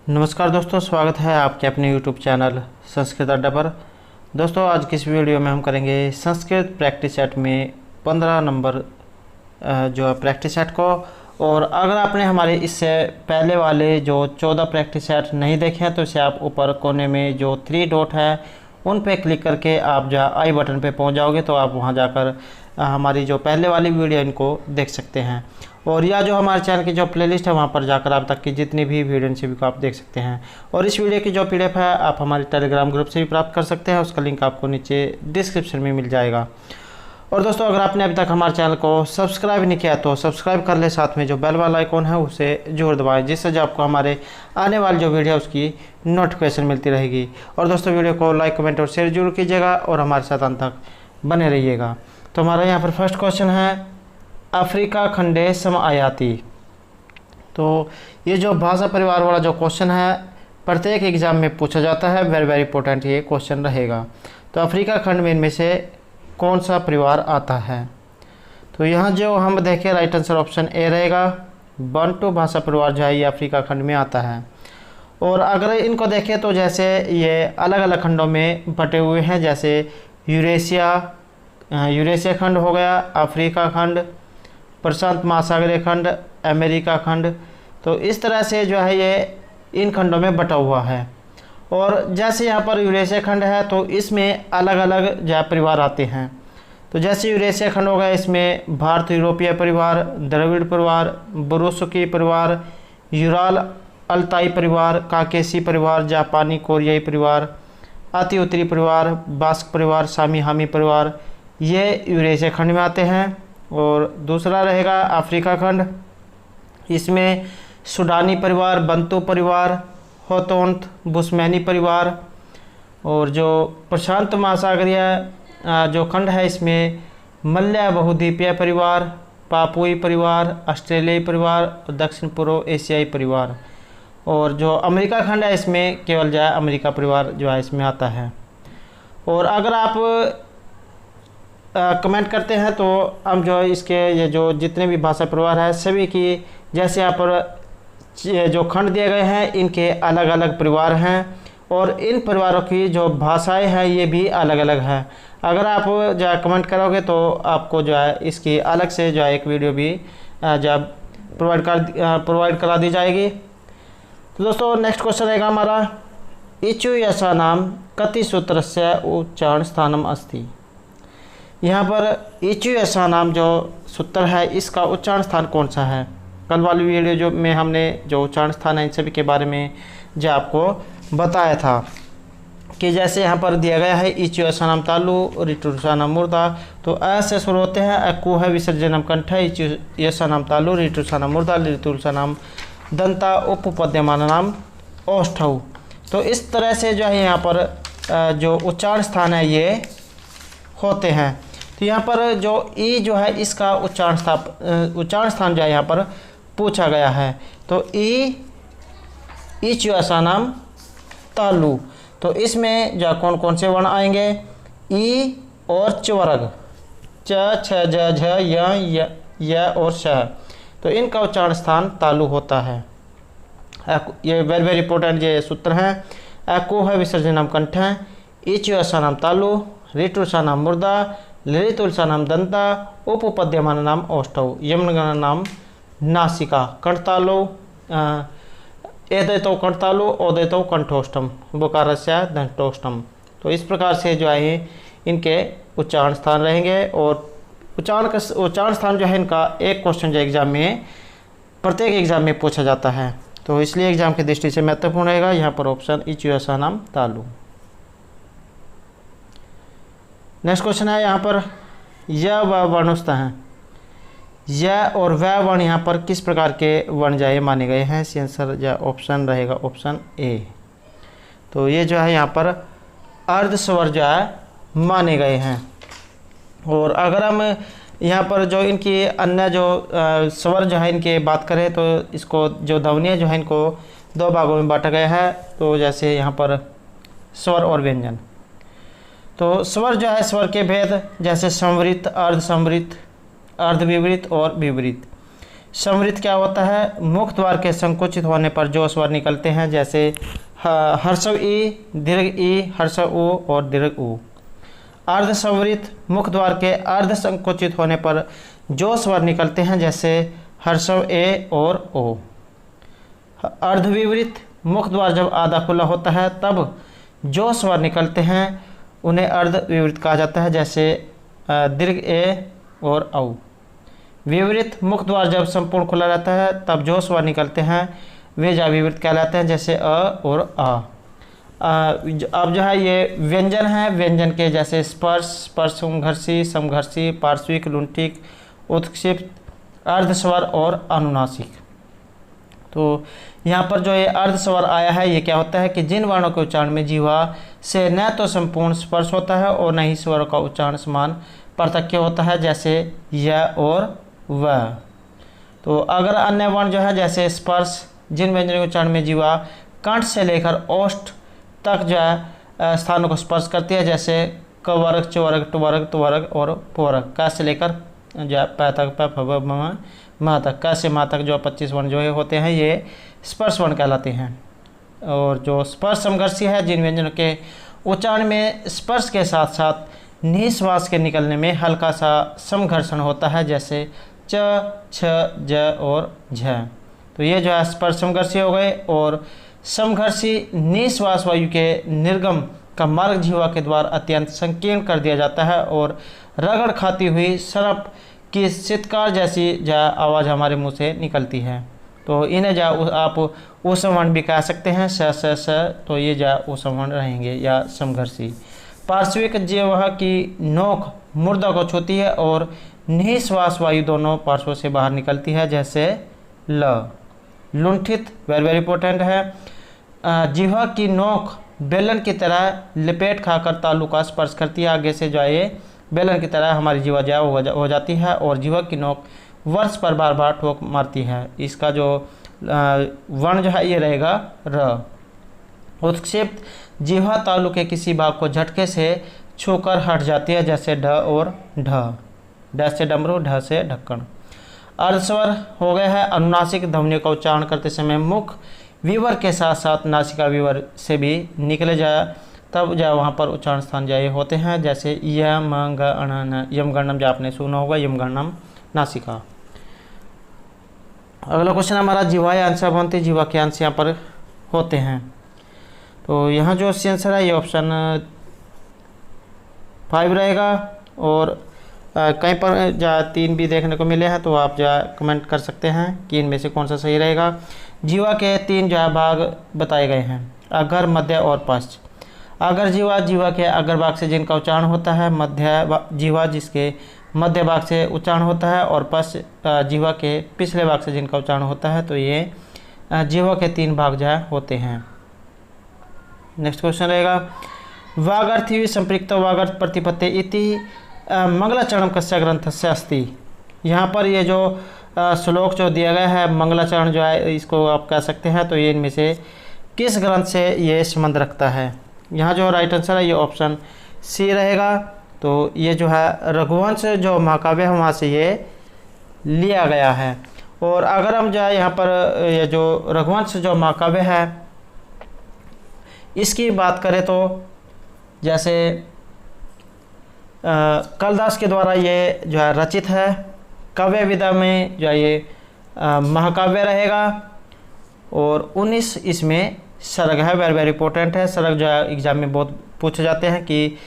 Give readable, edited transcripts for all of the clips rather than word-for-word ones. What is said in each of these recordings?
नमस्कार दोस्तों, स्वागत है आपके अपने YouTube चैनल संस्कृत अड्डा पर। दोस्तों, आज की इस वीडियो में हम करेंगे संस्कृत प्रैक्टिस सेट में 15 नंबर जो प्रैक्टिस सेट को। और अगर आपने हमारे इससे पहले वाले जो 14 प्रैक्टिस सेट नहीं देखे हैं तो इसे आप ऊपर कोने में जो 3 डॉट है उन पे क्लिक करके आप जो आई बटन पे पहुंच जाओगे तो आप वहां जाकर हमारी जो पहले वाली वीडियो इनको देख सकते हैं। और या जो हमारे चैनल की जो प्लेलिस्ट है वहाँ पर जाकर आप तक की जितनी भी वीडियो सभी को आप देख सकते हैं। और इस वीडियो की जो पीडीएफ है आप हमारे टेलीग्राम ग्रुप से भी प्राप्त कर सकते हैं, उसका लिंक आपको नीचे डिस्क्रिप्शन में मिल जाएगा। और दोस्तों, अगर आपने अभी तक हमारे चैनल को सब्सक्राइब नहीं किया तो सब्सक्राइब कर ले, साथ में जो बेल वाला आइकॉन है उसे जरूर दबाएं, जिससे जो आपको हमारे आने वाली जो वीडियो है उसकी नोटिफिकेशन मिलती रहेगी। और दोस्तों, वीडियो को लाइक, कमेंट और शेयर जरूर कीजिएगा और हमारे साथ अंत तक बने रहिएगा। तो हमारा यहाँ पर फर्स्ट क्वेश्चन है, अफ्रीका खंडे सम आयाती। तो ये जो भाषा परिवार वाला जो क्वेश्चन है प्रत्येक एग्जाम में पूछा जाता है, वेरी वेरी इंपॉर्टेंट ये क्वेश्चन रहेगा। तो अफ्रीका खंड में इनमें से कौन सा परिवार आता है? तो यहाँ जो हम देखें राइट आंसर ऑप्शन ए रहेगा। बंटू भाषा परिवार जो है ये अफ्रीका खंड में आता है। और अगर इनको देखें तो जैसे ये अलग अलग खंडों में बटे हुए हैं, जैसे यूरेशिया खंड हो गया, अफ्रीका खंड, प्रशांत महासागरीय खंड, अमेरिका खंड। तो इस तरह से जो है ये इन खंडों में बटा हुआ है। और जैसे यहाँ पर यूरेशिया खंड है तो इसमें अलग अलग जो परिवार आते हैं। तो जैसे यूरेशिया खंड होगा, इसमें भारत यूरोपीय परिवार, द्रविड़ परिवार, बुरुसुकी परिवार, यूराल अल्ताई परिवार, काकेसी परिवार, जापानी कोरियाई परिवार, अति उत्तरी परिवार, बास्क परिवार, सामी हामी परिवार, ये यूरेशिया खंड में आते हैं। और दूसरा रहेगा अफ्रीका खंड, इसमें सूडानी परिवार, बंतू परिवार, होतोंत, बुस्मैनी परिवार। और जो प्रशांत महासागरीय जो खंड है इसमें मलय बहुद्वीपीय परिवार, पापुई परिवार, ऑस्ट्रेलियाई परिवार और दक्षिण पूर्व एशियाई परिवार। और जो अमेरिका खंड है इसमें केवल जो है अमेरिका परिवार जो है इसमें आता है। और अगर आप कमेंट करते हैं तो हम जो इसके ये जो जितने भी भाषा परिवार है सभी की, जैसे यहाँ पर जो खंड दिए गए हैं इनके अलग अलग परिवार हैं और इन परिवारों की जो भाषाएं हैं ये भी अलग अलग हैं। अगर आप जो है कमेंट करोगे तो आपको जो है इसकी अलग से जो है एक वीडियो भी जो प्रोवाइड करा दी जाएगी। तो दोस्तों, नेक्स्ट क्वेश्चन रहेगा हमारा, इचु यशा नाम कति सूत्रस्य उच्चारण स्थानम अस्ति। यहाँ पर इचु यशा नाम जो सूत्र है इसका उच्चारण स्थान कौन सा है? कल वाली वीडियो जो में हमने जो उच्चारण स्थान है इन सभी के बारे में जो आपको बताया था कि जैसे यहाँ पर दिया गया है इचु यशा नाम तालु, रिटुषा नाम मुर्दा। तो ऐसे शुरू होते हैं, अकु है विसर्जनम कंठ, इचु यशा नाम तालु, रिटुषा नाम मुर्दा, रितुलसा नाम दंता, उपपद्यमान नाम औष्ठौ। तो इस तरह से जो है यहाँ पर जो उच्चारण स्थान है ये होते हैं। तो यहाँ पर जो ई जो है इसका उच्चारण स्थान जो है यहाँ पर पूछा गया है। तो इचु यशा नाम तालु, तो इसमें जो कौन कौन से वर्ण आएंगे? ई और च्वर्ग, च छ ज झ य और श। तो इनका उच्चारण स्थान तालु होता है। ये वेरी वेरी इंपॉर्टेंट ये सूत्र हैं। अको है विसर्जनम कंठ, इचु यशा नाम तालु, रिटुषा नाम मुर्दा, ललितुलसा नाम दंता, उपपद्यमान नाम औष्ठौ, यमनगण नाम नासिका, कंठतालो एदयतो कंठतालो ओदयतो कंठोष्टम, बोकारस्य दंतोष्टम। तो इस प्रकार से जो है इनके उच्चारण स्थान रहेंगे। और उच्चारण स्थान जो है इनका एक क्वेश्चन जो एग्जाम में प्रत्येक एग्जाम में पूछा जाता है, तो इसलिए एग्जाम की दृष्टि से महत्वपूर्ण रहेगा यहाँ पर ऑप्शन इचु यशा नाम तालु। नेक्स्ट क्वेश्चन है यहाँ पर, य व वर्णस्थ हैं। य और व वर्ण यहाँ पर किस प्रकार के वर्ण जाए माने गए हैं? सी आंसर जो ऑप्शन रहेगा ऑप्शन ए। तो ये जो है यहाँ पर अर्ध स्वर जो है माने गए हैं। और अगर हम यहाँ पर जो इनकी अन्य जो स्वर जो है इनके बात करें तो इसको जो ध्वनियाँ जो है इनको 2 भागों में बांटा गया है। तो जैसे यहाँ पर स्वर और व्यंजन। तो स्वर जो है स्वर के भेद, जैसे संवृत, अर्ध संवृत, अर्ध विवृत और विवृत। समृद्ध क्या होता है, मुख द्वार के संकुचित होने पर जो स्वर निकलते हैं, जैसे हर्षव ई, दीर्घ ई, हर्षव उ और दीर्घ उ। अर्ध संवृत, मुख द्वार के अर्ध संकुचित होने पर जो स्वर निकलते हैं, जैसे हर्षव ए और ओ। अर्धविवृत, मुख द्वार जब आधा खुला होता है तब जो स्वर निकलते हैं उन्हें अर्धविवृत कहा जाता है, जैसे दीर्घ ए और औ। विवृत, मुख द्वार जब संपूर्ण खुला रहता है तब जो स्वर निकलते हैं वे जाविवृत कहलाते हैं, जैसे अ और आ। अब जो है ये व्यंजन है, व्यंजन के जैसे स्पर्श, स्पर्शघर्षी, समघर्षी, पार्श्विक, लुंठिक, उत्क्षिप्त, अर्धस्वर और अनुनासिक। तो यहाँ पर जो ये अर्धस्वर आया है ये क्या होता है कि जिन वर्णों के उच्चारण में जीवा से न तो संपूर्ण स्पर्श होता है और न ही स्वरों का उच्चारण समान पृथक्य होता है, जैसे य और व। तो अगर अन्य वर्ण जो है जैसे स्पर्श, जिन व्यंजनों के उच्चारण में जीवा कंठ से लेकर ओष्ठ तक जो है स्थानों को स्पर्श करती है, जैसे क वर्ग, च वर्ग, ट वर्ग, त वर्ग और प वर्ग। क से लेकर जो प तक, प फ ब म म तक, क से म तक जो 25 वर्ण जो है होते हैं ये स्पर्श वर्ण कहलाते हैं। और जो स्पर्श समघर्षी है, जिन व्यंजनों के उच्चारण में स्पर्श के साथ साथ निःश्वास के निकलने में हल्का सा समघर्षण होता है, जैसे च, छ, ज और झ। तो ये जो है स्पर्श समघर्षी हो गए। और समघर्षी निःश्वास वायु के निर्गम का मार्ग जीवा के द्वारा अत्यंत संकीर्ण कर दिया जाता है और रगड़ खाती हुई सरप की चित्कार जैसी आवाज़ हमारे मुंह से निकलती है। तो इन्हें आप ऊष्मवर्ण भी कह सकते हैं, स स स। तो ये ऊष्मवर्ण रहेंगे या समघर्षी। पार्श्विक जिह्वा की नोक मुर्दा को छूती है और निःश्वास वायु दोनों पार्श्वों से बाहर निकलती है, जैसे ल। लुंठित वेरी वेरी इंपॉर्टेंट है। जिह्वा की नोक बेलन की तरह लपेट खाकर तालु का स्पर्श करती है। आगे से जो है ये बेलन की तरह हमारी जीवा हो जाती है और जीवा की नोक वर्ष पर बार बार ठोक मारती है। इसका जो वर्ण जो है ये रहेगा र। उत्क्षिप्त, जिह्वा तालु के किसी भाग को झटके से छूकर हट जाती है, जैसे ढ और ढ। ढ से डमरू, ढ से ढक्कन। अर्धस्वर हो गया है। अनुनासिक, ध्वनियों का उच्चारण करते समय मुख विवर के साथ साथ नासिका विवर से भी निकले जाए तब वहाँ पर उच्चारण स्थान जाए होते हैं, जैसे यम ग अण न। यम गणनम जो आपने सुना होगा, यम गणनम नासिका। अगला क्वेश्चन हमारा जीवाय अंशा भवन्ति, जीवा के अंश यहाँ पर होते हैं। तो यहाँ जो आंसर है ये ऑप्शन 5 रहेगा। और कहीं पर जहाँ 3 भी देखने को मिले हैं तो आप जो कमेंट कर सकते हैं कि इनमें से कौन सा सही रहेगा। जीवा के 3 जो भाग बताए गए हैं, अगर, मध्य और पश्च। अगर जीवा के अग्र भाग से जिनका उच्चारण होता है, मध्य जीवा जिसके मध्य भाग से उच्चारण होता है, और पश्च जीवा के पिछले भाग से जिनका उच्चारण होता है। तो ये जीवा के 3 भाग जो होते हैं। नेक्स्ट क्वेश्चन रहेगा, वागर्थी संपृक्त वागर्थ प्रतिपत्ति इति मंगलाचरण कस्य ग्रंथस्य अस्ति। यहाँ पर ये जो श्लोक जो दिया गया है मंगलाचरण जो है इसको आप कह सकते हैं। तो ये इनमें से किस ग्रंथ से ये संबंध रखता है। यहाँ जो राइट आंसर है ये ऑप्शन सी रहेगा। तो ये जो है रघुवंश जो महाकाव्य है वहाँ से ये लिया गया है। और अगर हम जो है यहाँ पर ये जो रघुवंश जो महाकाव्य है इसकी बात करें तो जैसे कालिदास के द्वारा ये जो है रचित है। काव्य विधा में जो है ये महाकाव्य रहेगा। और 19 इसमें सर्ग है, वेरी वेरी इंपॉर्टेंट है। सर्ग जो है एग्जाम में बहुत पूछे जाते हैं कि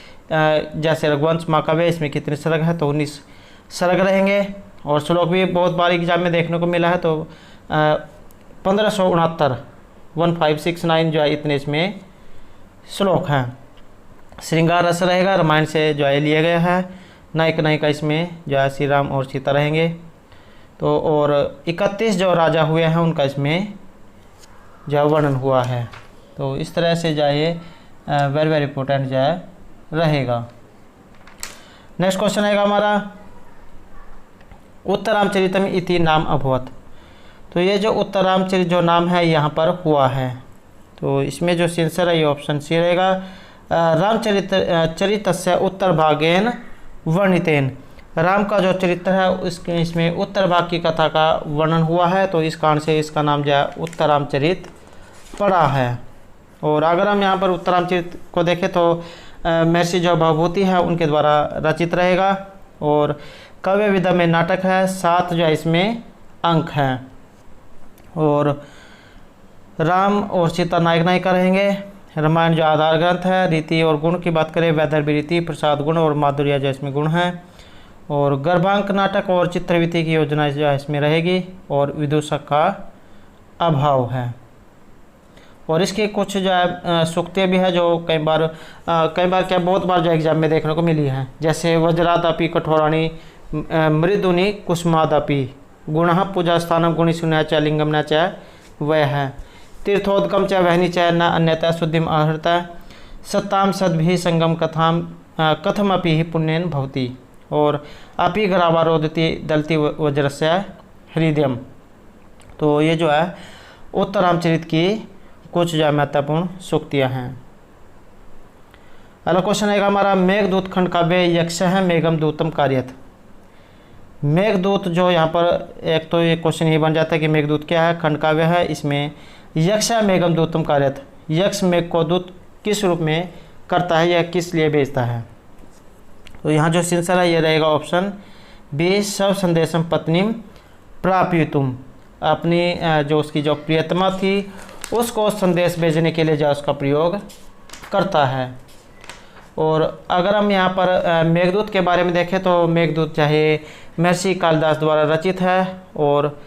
जैसे रघुवंश महाकाव्य इसमें कितने सर्ग हैं, तो 19 सर्ग रहेंगे। और श्लोक भी बहुत बार एग्जाम में देखने को मिला है। तो 1569 1569 जो है इतने इसमें श्लोक हैं। श्रृंगार रस रहेगा, रामायण से जो है लिया गया है। नायक नायिका इसमें जो है श्री राम और सीता रहेंगे। तो और 31 जो राजा हुए हैं उनका इसमें जो वर्णन हुआ है। तो इस तरह से जो है वेरी वेरी इंपॉर्टेंट जो है रहेगा। नेक्स्ट क्वेश्चन रहेगा हमारा, उत्तरामचरितम इति नाम अभवत। तो ये जो उत्तरामचरित जो नाम है यहाँ पर हुआ है। तो इसमें जो आंसर है ये ऑप्शन सी रहेगा। रामचरित चरितस्य उत्तर भागेन वर्णितेन। राम का जो चरित्र है उसके इसमें उत्तर भाग की कथा का वर्णन हुआ है, तो इस कारण से इसका नाम जो है उत्तरामचरित पड़ा है। और अगर हम यहाँ पर उत्तरामचरित को देखें तो महर्षि जो भवभूति है उनके द्वारा रचित रहेगा। और काव्य विधा में नाटक है, 7 जो है इसमें अंक हैं। और राम और सीता नायक नायिका रहेंगे। रामायण जो आधार ग्रंथ है। रीति और गुण की बात करें, वैदर्भी रीति, प्रसाद गुण और माधुर्य जो इसमें गुण हैं। और गर्भांक नाटक और चित्रविधि की योजना जो है इसमें रहेगी। और विदूषक का अभाव है। और इसके कुछ जो है सूक्तियाँ भी है जो कई बार क्या बहुत बार जो एग्जाम में देखने को मिली हैं, जैसे वज्रादपि कठोराणी मृदुनि कुसुमादपि गुणः पूजा स्थानम गुणी शून्य च लिंगम न च वह है तीर्थोदकम च वहनी च न अन्यतः शुद्धिम आहृता सत्ताम सद्भि संगम कथाम कथमपि ही पुण्यन भवति। और अपि ग्रावारोदति दलती वज्रस्य हृदयम। तो ये जो है उत्तरामचरित की कुछ जो महत्वपूर्ण सूक्तियाँ हैं। अगला क्वेश्चन आएगा हमारा, मेघदूत खंड काव्य यक्ष है मेघम दूतम कार्यत। मेघदूत जो यहाँ पर एक तो ये क्वेश्चन ये बन जाता है कि मेघदूत क्या है, खंड काव्य है, इसमें यक्ष है मेघम दूतम कार्यत। यक्ष मेघ को दूत किस रूप में करता है या किस लिए भेजता है। तो यहाँ जो आंसर है ये रहेगा ऑप्शन बी, सब संदेशम पत्नीम प्राप्युतुम। अपनी जो उसकी जो प्रियतमा थी उसको संदेश भेजने के लिए जो उसका प्रयोग करता है। और अगर हम यहाँ पर मेघदूत के बारे में देखें तो मेघदूत चाहे महर्षि कालिदास द्वारा रचित है। और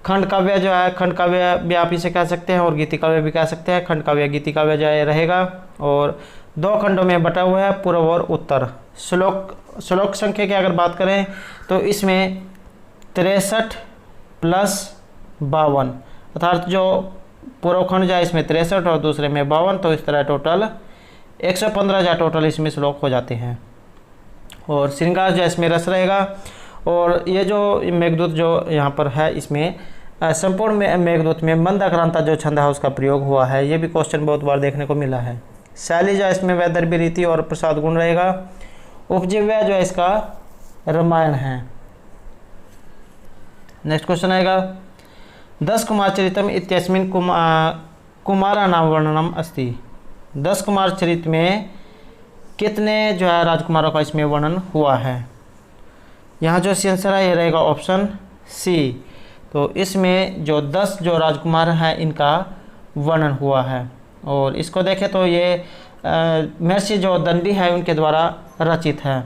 खंड काव्य जो है, खंड काव्य भी आप इसे कह सकते हैं और गीति काव्य भी कह सकते हैं। खंड काव्य गीति काव्य जो है रहेगा। और 2 खंडों में बटा हुआ है, पूर्व और उत्तर। श्लोक संख्या की अगर बात करें तो इसमें 63 + 52, अर्थात जो पूर्व खंड जो है इसमें 63 और दूसरे में 52, तो इस तरह टोटल 115 जो टोटल इसमें श्लोक हो जाते हैं। और श्रृंगार जो इसमें रस रहेगा। और ये जो मेघदूत जो यहाँ पर है इसमें संपूर्ण मेघदूत में मंद अक्रांता जो छंद है उसका प्रयोग हुआ है। ये भी क्वेश्चन बहुत बार देखने को मिला है। शैली जो इसमें वैदर्भी रीति और प्रसाद गुण रहेगा। उपजीव्य जो है इसका रामायण है। नेक्स्ट क्वेश्चन आएगा, 10 कुमारचरितम इत्यस्मिन् कुमाराणां वर्णनम अस्ति। 10 कुमार चरित में कितने जो है राजकुमारों का इसमें वर्णन हुआ है। यहाँ जो आंसर है ये रहेगा ऑप्शन सी। तो इसमें जो 10 जो राजकुमार हैं इनका वर्णन हुआ है। और इसको देखें तो ये महर्षि जो दंडी है उनके द्वारा रचित है।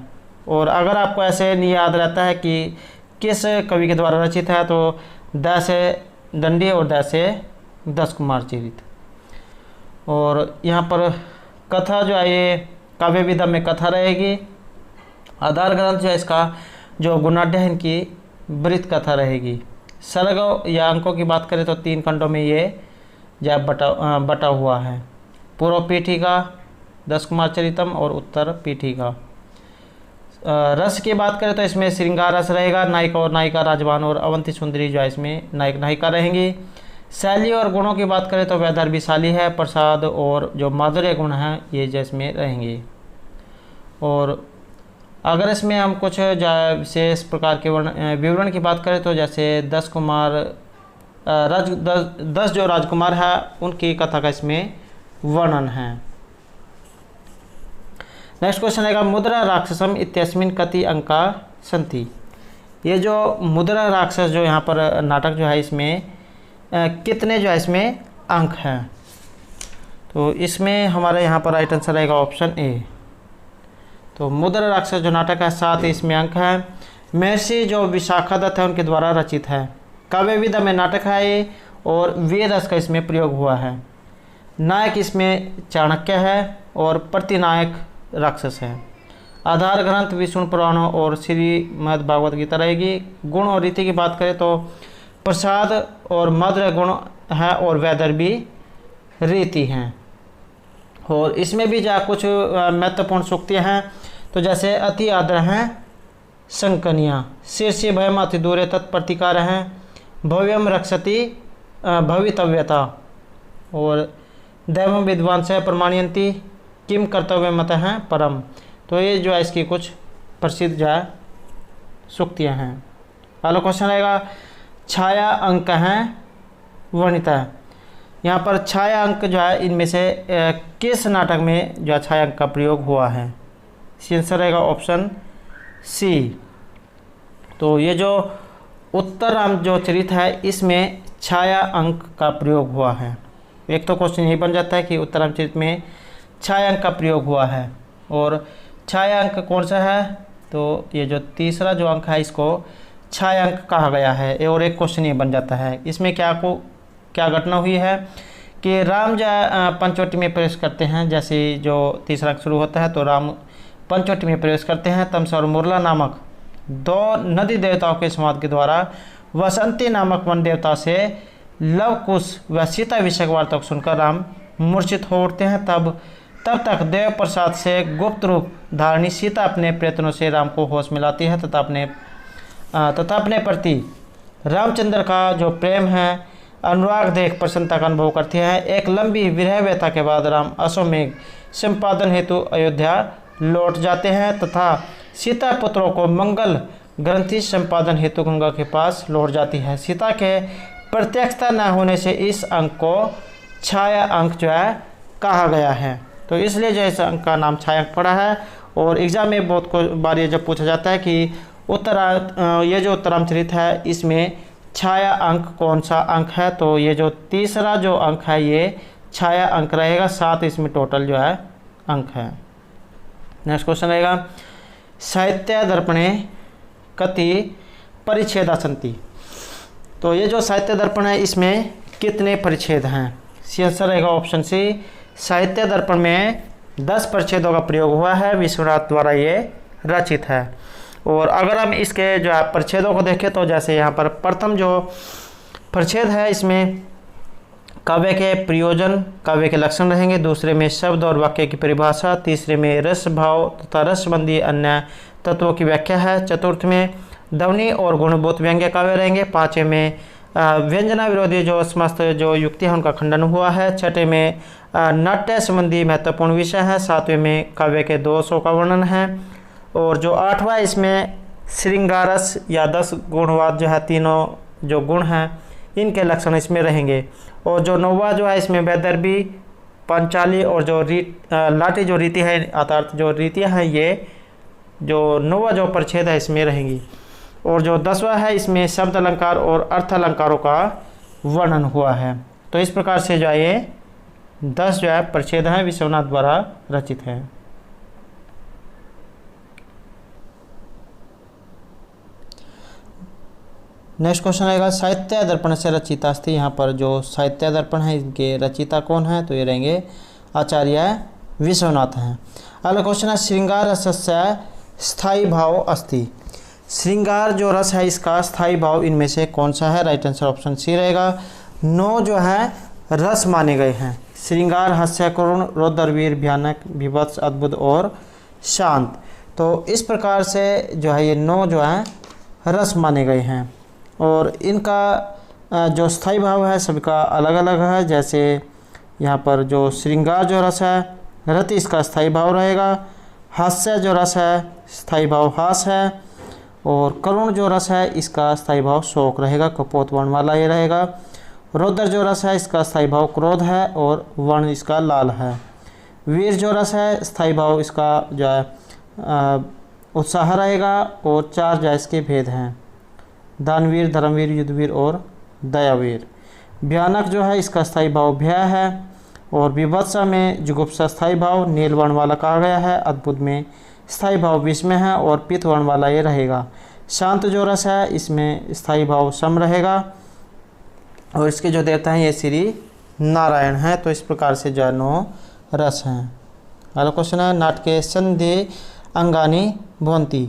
और अगर आपको ऐसे नहीं याद रहता है कि किस कवि के द्वारा रचित है तो द से दंडी और द से 10 कुमार चरित। और यहाँ पर कथा जो है ये काव्य विधा में कथा रहेगी। आधार ग्रंथ जो है इसका जो गुणाढ्य है इनकी वृत्त कथा रहेगी। सर्ग या अंकों की बात करें तो 3 खंडों में ये जब बटा हुआ है। पूर्व पीठिका 10 कुमार चरितम और उत्तर पीठिका। रस की बात करें तो इसमें श्रृंगार रस रहेगा। नायिका और नायिका राजवान और अवंती सुंदरी जो है इसमें नायक नायिका रहेंगी। शैली और गुणों की बात करें तो वैदर्भीशाली है। प्रसाद और जो माधुर्य गुण हैं ये जो इसमें रहेंगे। और अगर इसमें हम कुछ विशेष प्रकार के विवरण की बात करें तो जैसे 10 कुमार 10 जो राजकुमार है उनकी कथा का इसमें वर्णन है। नेक्स्ट क्वेश्चन आएगा, मुद्रा राक्षसम इत्यस्मिन् कति अंका सन्ति। ये जो मुद्रा राक्षस जो यहाँ पर नाटक जो है इसमें कितने जो है इसमें अंक हैं। तो इसमें हमारे यहाँ पर राइट आंसर रहेगा ऑप्शन ए। तो मुद्रा राक्षस जो नाटक है 7 इसमें अंक है। महर्षि जो विशाखादत्त है उनके द्वारा रचित है। काव्य विधा में नाटक है ये और वीर रस का इसमें प्रयोग हुआ है। नायक इसमें चाणक्य है और प्रतिनायक राक्षस है। आधार ग्रंथ विष्णु पुराणों और श्रीमद् भागवत गीता रहेगी। गुण और रीति की बात करें तो प्रसाद और मधुर गुण है और वैदर्भी रीति हैं। और इसमें भी जा कुछ महत्वपूर्ण सूक्तियाँ हैं। तो जैसे अति आदर हैं संकनिया, शीर्षे भयम अति दूरे तत्प्रतिकार हैं, भव्यम रक्षति भवितव्यता और दैवम विद्वान से प्रमाणयंती किम कर्तव्य मत हैं परम। तो ये जो है इसकी कुछ प्रसिद्ध जो है सूक्तियाँ हैं। अगला क्वेश्चन रहेगा छाया अंक हैं वर्णिता। यहाँ पर छाया अंक जो है इनमें से किस नाटक में जो है छाया अंक का प्रयोग हुआ है? इसका आंसर रहेगा ऑप्शन सी। तो ये जो उत्तरराम जो चरित है इसमें छाया अंक का प्रयोग हुआ है। एक तो क्वेश्चन यही बन जाता है कि उत्तरराम चरित में छाया अंक का प्रयोग हुआ है, और छाया अंक कौन सा है? तो ये जो तीसरा जो अंक है इसको छाया अंक कहा गया है। और एक क्वेश्चन ये बन जाता है, इसमें क्या घटना हुई है कि राम जो पंचवटी में प्रवेश करते हैं। जैसे जो तीसरा अंक शुरू होता है तो राम पंचवटी में प्रवेश करते हैं। तमसा और मुरला नामक दो नदी देवताओं के संवाद के द्वारा वसंती नामक वन देवता से लव कुश व सीता विषयक वार्ता को सुनकर राम मूर्छित हो उठते हैं। तब तक देव प्रसाद से गुप्त रूप धारणी सीता अपने प्रयत्नों से राम को होश में लाती है तथा अपने प्रति रामचंद्र का जो प्रेम है अनुराग देख प्रसन्नता का अनुभव करती है। एक लंबी विरह व्यथा के बाद राम अश्वमेघ संपादन हेतु अयोध्या लौट जाते हैं तथा सीता पुत्रों को मंगल ग्रंथि संपादन हेतु गंगा के पास लौट जाती है। सीता के प्रत्यक्षता न होने से इस अंक को छाया अंक जो है कहा गया है। तो इसलिए जो इस अंक का नाम छाया अंक पड़ा है। और एग्जाम में बहुत बार ये जब पूछा जाता है कि ये जो उत्तरामचरित है इसमें छाया अंक कौन सा अंक है, तो ये जो तीसरा जो अंक है ये छाया अंक रहेगा। 7 इसमें टोटल जो है अंक है। नेक्स्ट क्वेश्चन रहेगा साहित्य दर्पणे कति परिच्छेदा सन्ति। तो ये जो साहित्य दर्पण है इसमें कितने परिच्छेद हैं? इसका आंसर रहेगा ऑप्शन सी। साहित्य दर्पण में 10 परिच्छेदों का प्रयोग हुआ है, विश्वनाथ द्वारा ये रचित है। और अगर हम इसके जो है परिच्छेदों को देखें तो जैसे यहाँ पर प्रथम जो परिच्छेद है इसमें काव्य के प्रयोजन, काव्य के लक्षण रहेंगे। दूसरे में शब्द और वाक्य की परिभाषा। तीसरे में रस भाव तथा रस संबंधी अन्य तत्वों की व्याख्या है। चतुर्थ में ध्वनि और गुणभूत व्यंग्य काव्य रहेंगे। पाँचवें में व्यंजना विरोधी जो समस्त जो युक्ति है उनका खंडन हुआ है। छठे में नाट्य संबंधी महत्वपूर्ण विषय है। सातवें में काव्य के दोषों का वर्णन है। और जो 8वां इसमें श्रृंगारस या 10 गुणवाद जो है, तीनों जो गुण हैं इनके लक्षण इसमें रहेंगे। और जो 9वां जो है इसमें वैदर्भी, पंचाली और जो लाठी जो रीति है अर्थात जो रीतियाँ हैं ये जो 9वां जो परिच्छेद है इसमें रहेंगी। और जो 10वां है इसमें शब्द अलंकार और अर्थ अलंकारों का वर्णन हुआ है। तो इस प्रकार से जो है ये 10 जो है परिच्छेद हैं विश्वनाथ द्वारा रचित है। नेक्स्ट क्वेश्चन आएगा साहित्य दर्पण से रचिता अस्ति। यहाँ पर जो साहित्य दर्पण है इनके रचिता कौन है? तो ये रहेंगे आचार्य विश्वनाथ हैं। अगला क्वेश्चन है श्रृंगार रसस्य स्थायी भाव अस्ति। श्रृंगार जो रस है इसका स्थायी भाव इनमें से कौन सा है? राइट आंसर ऑप्शन सी रहेगा। 9 जो है रस माने गए हैं। श्रृंगार, हास्य, करुण, रौद्र, वीर, भयानक, विभत्स, अद्भुत और शांत। तो इस प्रकार से जो है ये 9 जो है रस माने गए हैं। और इनका जो स्थायी भाव है सबका अलग अलग है। जैसे यहाँ पर जो श्रृंगार जो रस है रति इसका स्थायी भाव रहेगा। हास्य जो रस है स्थायी भाव हास है। और करुण जो रस है इसका स्थायी भाव शोक रहेगा, कपोत वर्ण वाला ये रहेगा। रौद्र जो रस है इसका स्थायी भाव क्रोध है और वर्ण इसका लाल है। वीर जो रस है स्थायी भाव इसका जो है उत्साह रहेगा। और 4 जो इसके भेद हैं, दानवीर, धर्मवीर, युद्धवीर और दयावीर। भयानक जो है इसका स्थायी भाव भय है। और विभत्सा में जुगुप्सा स्थायी भाव नील वर्ण वाला कहा गया है। अद्भुत में स्थायी भाव विस्मय है और पित्त वर्ण वाला ये रहेगा। शांत जो रस है इसमें स्थायी भाव सम रहेगा। और इसके जो देवता हैं ये श्री नारायण हैं। तो इस प्रकार से जो 9 रस हैं। अगला क्वेश्चन है नाटके संधि अंगानी भवन्ति।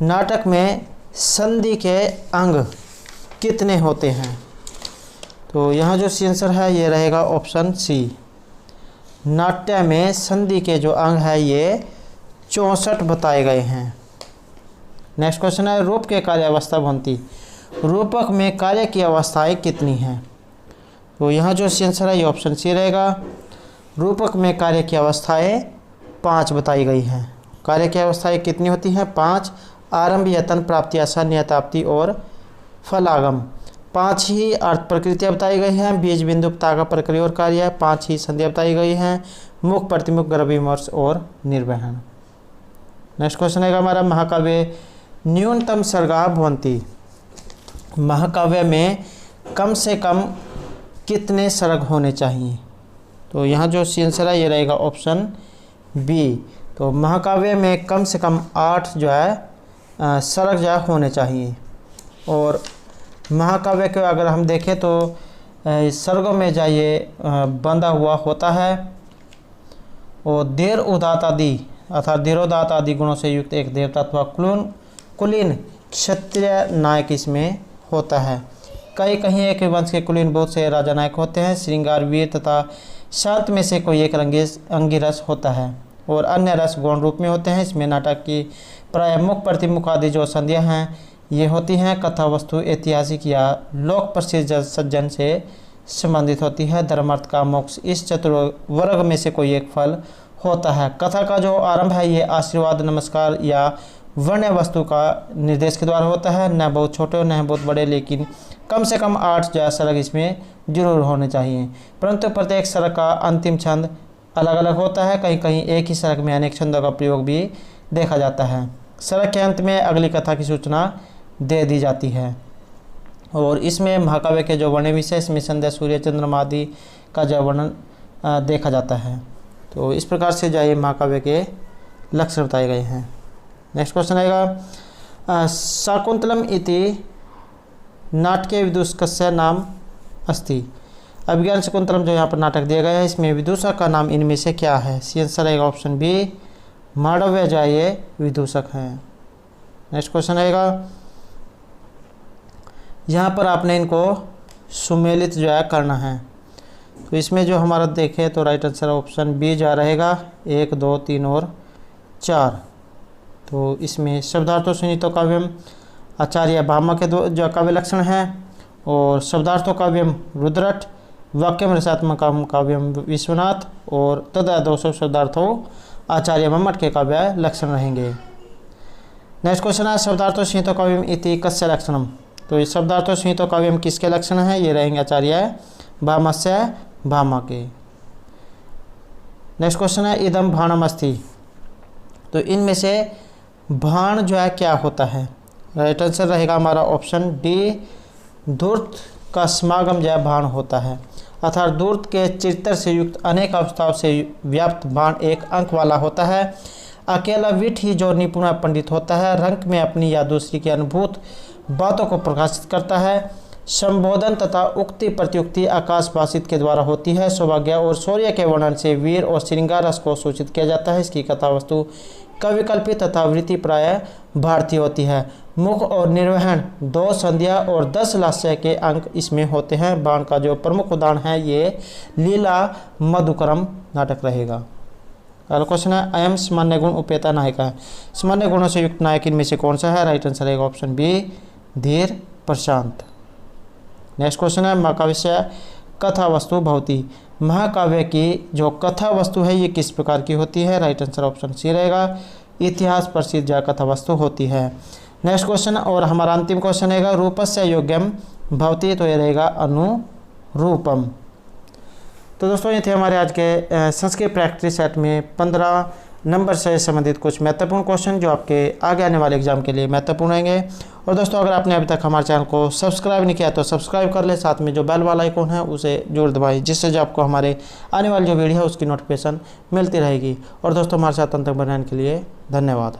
नाटक में संधि के अंग कितने होते हैं? तो यहाँ जो आंसर है ये रहेगा ऑप्शन सी। नाट्य में संधि के जो अंग है ये 64 बताए गए हैं। नेक्स्ट क्वेश्चन है रूप के कार्यावस्था भवन्ति। रूपक में कार्य की अवस्थाएं कितनी हैं? तो यहाँ जो आंसर है ये ऑप्शन सी रहेगा। रूपक में कार्य की अवस्थाएं 5 बताई गई हैं। कार्य की अवस्थाएं कितनी होती हैं? 5। आरंभ, यतन, प्राप्ति, आशा, नियताप्ति और फलागम। 5 ही अर्थ प्रकृतियाँ बताई गई हैं। बीज बिंदु, पताका, प्रक्रिया और कार्य। 5 ही संधियाँ बताई गई हैं। मुख, प्रतिमुख, गर्भ, विमर्श और निर्वहन। नेक्स्ट क्वेश्चन है हमारा, महाकाव्य न्यूनतम सर्गा भवंती। महाकाव्य में कम से कम कितने सर्ग होने चाहिए? तो यहाँ जो आंसर है ये रहेगा ऑप्शन बी। तो महाकाव्य में कम से कम 8 जो है सर्ग जो होने चाहिए। और महाकाव्य को अगर हम देखें तो सर्गों में ये बंधा हुआ होता है और देर उदात आदि अर्थात धीरोदात आदि गुणों से युक्त एक देवता अथवा कुलीन क्षत्रिय नायक इसमें होता है। कहीं एक वंश के कुलीन बहुत से राजा नायक होते हैं। श्रृंगार, वीर तथा शांत में से कोई एक अंगिरस होता है और अन्य रस गौण रूप में होते हैं। इसमें नाटक की प्राय मुख, प्रतिमुख आदि जो संधियाँ हैं ये होती हैं। कथा वस्तु ऐतिहासिक या लोक प्रसिद्ध सज्जन से संबंधित होती है। धर्म, अर्थ, काम, मोक्ष इस चतुर्वर्ग में से कोई एक फल होता है। कथा का जो आरंभ है ये आशीर्वाद, नमस्कार या वर्ण वस्तु का निर्देश के द्वारा होता है। न बहुत छोटे न बहुत बड़े, लेकिन कम से कम 8 जो सर्ग इसमें जरूर होने चाहिए। परंतु प्रत्येक सर्ग का अंतिम छंद अलग अलग होता है। कहीं एक ही सर्ग में अनेक छंदों का प्रयोग भी देखा जाता है। सर्ग के अंत में अगली कथा की सूचना दे दी जाती है। और इसमें महाकाव्य के जो वर्ण विषय, इसमें संध्या, सूर्य, चंद्रमा आदि का जो वर्णन देखा जाता है। तो इस प्रकार से जो महाकाव्य के लक्षण बताए गए हैं। नेक्स्ट क्वेश्चन आएगा, शाकुंतलम इति नाटके विदूषकस्य नाम अस्ति। अभिज्ञान शाकुंतलम जो यहाँ पर नाटक दिया गया है इसमें विदूषक का नाम इनमें से क्या है? सी आंसर रहेगा ऑप्शन बी, मांडव्य जो ये विदूषक हैं। नेक्स्ट क्वेश्चन आएगा, यहाँ पर आपने इनको सुमेलित जो है करना है। तो इसमें जो हमारा देखें तो राइट आंसर ऑप्शन बी जो रहेगा 1, 2, 3 और 4। तो इसमें शब्दार्थों सुनीतो काव्यम आचार्य भामा के जो काव्य लक्षण हैं और शब्दार्थों काव्यम रुद्रट, वाक्यम रसात्मकम काव्यम विश्वनाथ और तदा 200 शब्दार्थों आचार्य मम्मट के काव्य लक्षण रहेंगे। नेक्स्ट क्वेश्चन है, शब्दार्थों संहितो काव्यम इति कस्य लक्षणम। तो इस शब्दार्थों संहितो काव्यम किसके लक्षण हैं? ये रहेंगे आचार्य भामस्य भामा के। नेक्स्ट क्वेश्चन है, इदम भाणम अस्ति। तो इनमें से भाण जो है क्या होता है? राइट आंसर रहेगा हमारा ऑप्शन डी, धूर्त का समागम जो है भाण होता है। अर्थात धूर्त के चित्तर से युक्त अनेक अवस्थाओं से व्याप्त बाण एक अंक वाला होता है। अकेला विट ही जो निपुण पंडित होता है, रंग में अपनी या दूसरी की अनुभूत बातों को प्रकाशित करता है। संबोधन तथा उक्ति प्रत्युक्ति आकाश भाषित के द्वारा होती है। सौभाग्य और शौर्य के वर्णन से वीर और श्रृंगार रस को सूचित किया जाता है। इसकी कथा वस्तु कविकल्पित तथा वृत्ति प्राय भारतीय होती है। मुख और निर्वहन 2 संध्या और 10 लास्य के अंक इसमें होते हैं। बाण का जो प्रमुख उदाहरण है ये लीला मधुकरम नाटक रहेगा। अगला क्वेश्चन है, अयम सामान्य गुण उपेता नायिका है। सामान्य गुणों से युक्त नायक इनमें से कौन सा है? राइट आंसर रहेगा ऑप्शन बी, धीर प्रशांत। नेक्स्ट क्वेश्चन है, महाकाव्य कथा वस्तु भवती। महाकाव्य की जो कथा वस्तु है ये किस प्रकार की होती है? राइट आंसर ऑप्शन सी रहेगा, इतिहास प्रसिद्ध कथा वस्तु होती है। नेक्स्ट क्वेश्चन और हमारा अंतिम क्वेश्चन रहेगा, रूपस्य योग्यम भवती। तो ये रहेगा अनुरूपम। तो दोस्तों ये थे हमारे आज के संस्कृत प्रैक्टिस सेट में 15 नंबर से संबंधित कुछ महत्वपूर्ण क्वेश्चन जो आपके आगे आने वाले एग्जाम के लिए महत्वपूर्ण रहेंगे। और दोस्तों अगर आपने अभी तक हमारे चैनल को सब्सक्राइब नहीं किया तो सब्सक्राइब कर ले, साथ में जो बेल वाला आइकॉन है उसे जरूर दबाएं, जिससे जो आपको हमारे आने वाली जो वीडियो है उसकी नोटिफिकेशन मिलती रहेगी। और दोस्तों हमारे साथ अंत तक बनाने के लिए धन्यवाद।